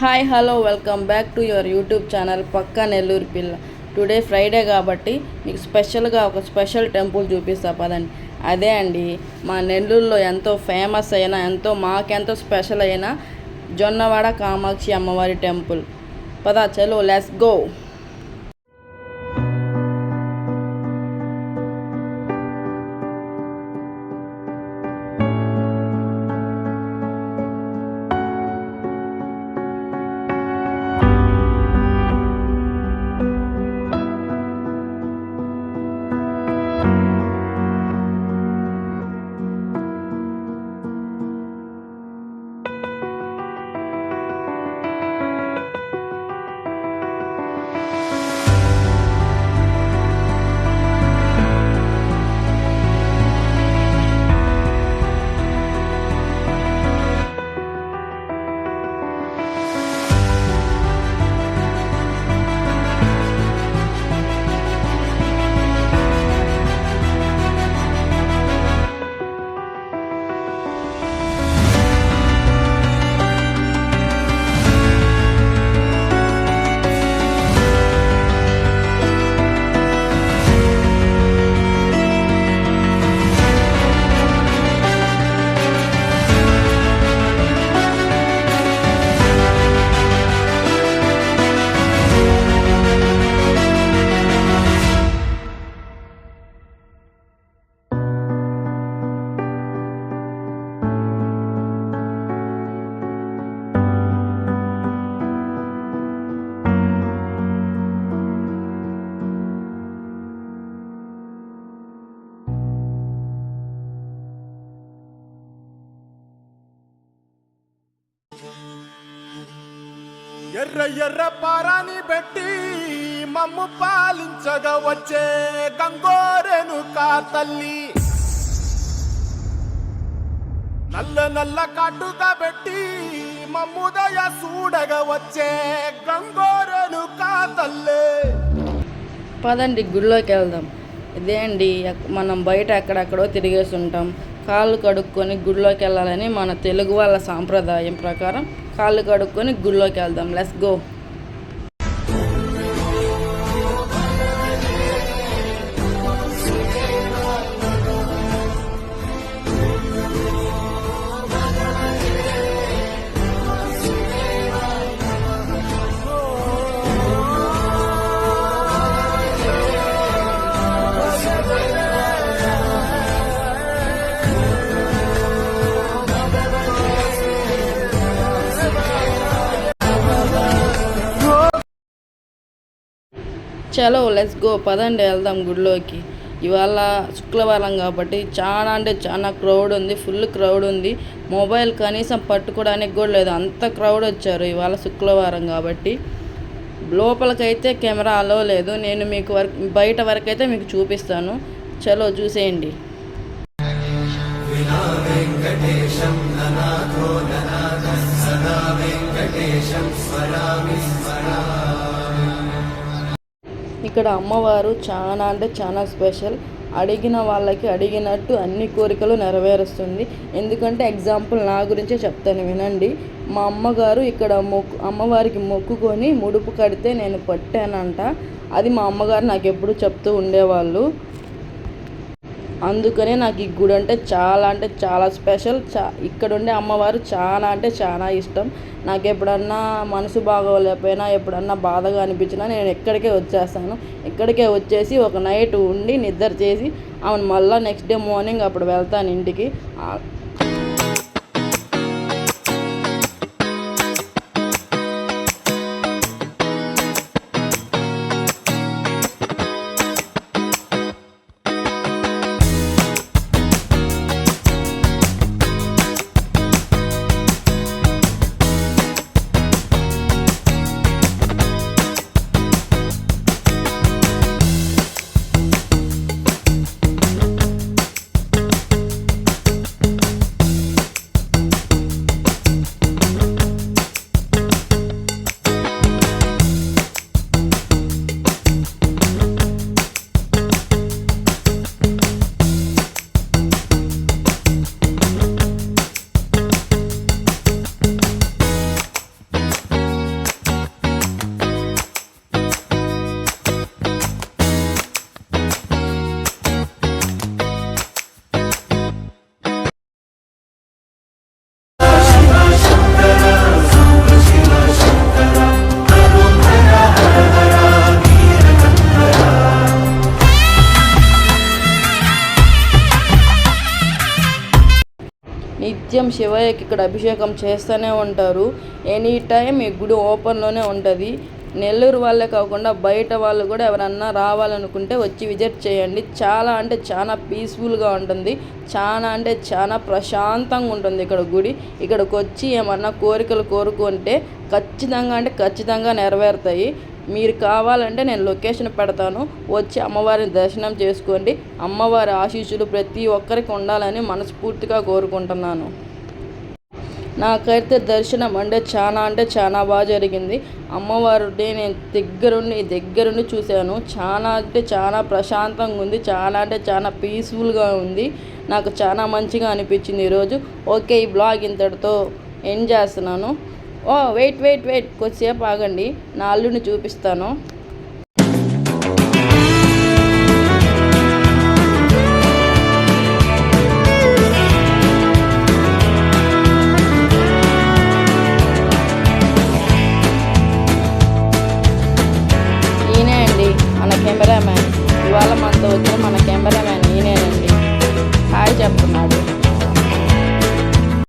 Hi hello welcome back to your YouTube channel పక్కా నెల్లూరు పిల్ల. Today Friday కాబట్టి మీకు స్పెషల్గా ఒక స్పెషల్ టెంపుల్ చూపిస్తా పదండి. అదే అండి మా నెల్లూరులో ఎంతో ఫేమస్ అయిన మాకెంతో స్పెషల్ అయిన జొన్నవాడ కామాక్షి అమ్మవారి టెంపుల్. పదా చలో లెట్స్ గో. ఎర్ర ఎర్ర పారాని పెట్టి మమ్ము పాలించగా వచ్చే గంగోరెను కా తల్లి, నల్ల నల్ల కాటుగా పెట్టి మమ్ముదయ చూడగా వచ్చే గంగోరెను కా తల్లి. పదండి గుడిలోకి వెళ్దాం. ఇదే అండి మనం బయట ఎక్కడెక్కడో తిరిగేసి ఉంటాం. కాళ్ళు కడుక్కొని గుడిలోకి వెళ్ళాలని మన తెలుగు వాళ్ళ సాంప్రదాయం ప్రకారం కాళ్ళు కడుక్కొని గుడిలోకి వెళ్దాం. Let's go. చలో లెట్స్ గో. పదండి వెళ్దాం గుడిలోకి. ఇవాళ శుక్రవారం కాబట్టి చాలా అంటే చాలా క్రౌడ్ ఉంది, ఫుల్ క్రౌడ్ ఉంది. మొబైల్ కనీసం పట్టుకోవడానికి కూడా లేదు, అంత క్రౌడ్ వచ్చారు ఇవాళ శుక్రవారం కాబట్టి. లోపలికైతే కెమెరా అలో లేదు, నేను మీకు బయట వరకు అయితే మీకు చూపిస్తాను. చలో చూసేయండి. ఇక్కడ అమ్మవారు చాలా అంటే చాలా స్పెషల్. అడిగిన వాళ్ళకి అడిగినట్టు అన్ని కోరికలు నెరవేరుస్తుంది. ఎందుకంటే ఎగ్జాంపుల్ నా గురించే చెప్తాను వినండి. మా అమ్మగారు ఇక్కడ అమ్మవారికి మొక్కుకొని ముడుపు కడితే నేను పట్టానంట. అది మా అమ్మగారు నాకు ఎప్పుడు చెప్తూ ఉండేవాళ్ళు. అందుకనే నాకు ఈ గుడి అంటే చాలా స్పెషల్. ఇక్కడ ఉండే అమ్మవారు చాలా అంటే చాలా ఇష్టం. నాకు ఎప్పుడన్నా మనసు బాగోలేకపోయినా, ఎప్పుడన్నా బాధగా అనిపించినా నేను ఇక్కడికే వచ్చేస్తాను. ఇక్కడికే వచ్చేసి ఒక నైట్ ఉండి నిద్ర చేసి అవును మళ్ళీ నెక్స్ట్ డే మార్నింగ్ అప్పుడు వెళ్తాను ఇంటికి. నిత్యం శివయ్యకి ఇక్కడ అభిషేకం చేస్తూనే ఉంటారు. ఎనీ టైం ఈ గుడి ఓపెన్లోనే ఉంటుంది. నెల్లూరు వాళ్ళే కాకుండా బయట వాళ్ళు కూడా ఎవరన్నా రావాలనుకుంటే వచ్చి విజిట్ చేయండి. చాలా అంటే చాలా పీస్ఫుల్గా ఉంటుంది. చాలా అంటే చాలా ప్రశాంతంగా ఉంటుంది ఇక్కడ గుడి. ఇక్కడికి వచ్చి ఏమన్నా కోరికలు కోరుకుంటే ఖచ్చితంగా నెరవేరుతాయి. మీరు కావాలంటే నేను లొకేషన్ పెడతాను, వచ్చి అమ్మవారిని దర్శనం చేసుకోండి. అమ్మవారి ఆశీస్సులు ప్రతి ఒక్కరికి ఉండాలని మనస్ఫూర్తిగా కోరుకుంటున్నాను. నాకైతే దర్శనం అంటే చాలా బాగా జరిగింది. అమ్మవారిని నేను దగ్గరుండి చూశాను. చాలా అంటే చాలా ప్రశాంతంగా ఉంది. చాలా అంటే చాలా పీస్ఫుల్గా ఉంది. నాకు చాలా మంచిగా అనిపించింది ఈరోజు. ఓకే, ఈ బ్లాగ్ ఇంతటితో ఎండ్ చేస్తున్నాను. వెయిట్ కొద్దిసేపు ఆగండి, నా అల్లుడిని చూపిస్తాను. ఈయనే అండి మన కెమెరామ్యాన్. ఇవాళ మనతో వచ్చిన మన కెమెరామ్యాన్ ఈయనేనండి. హాయ్ చెప్తున్నాడు.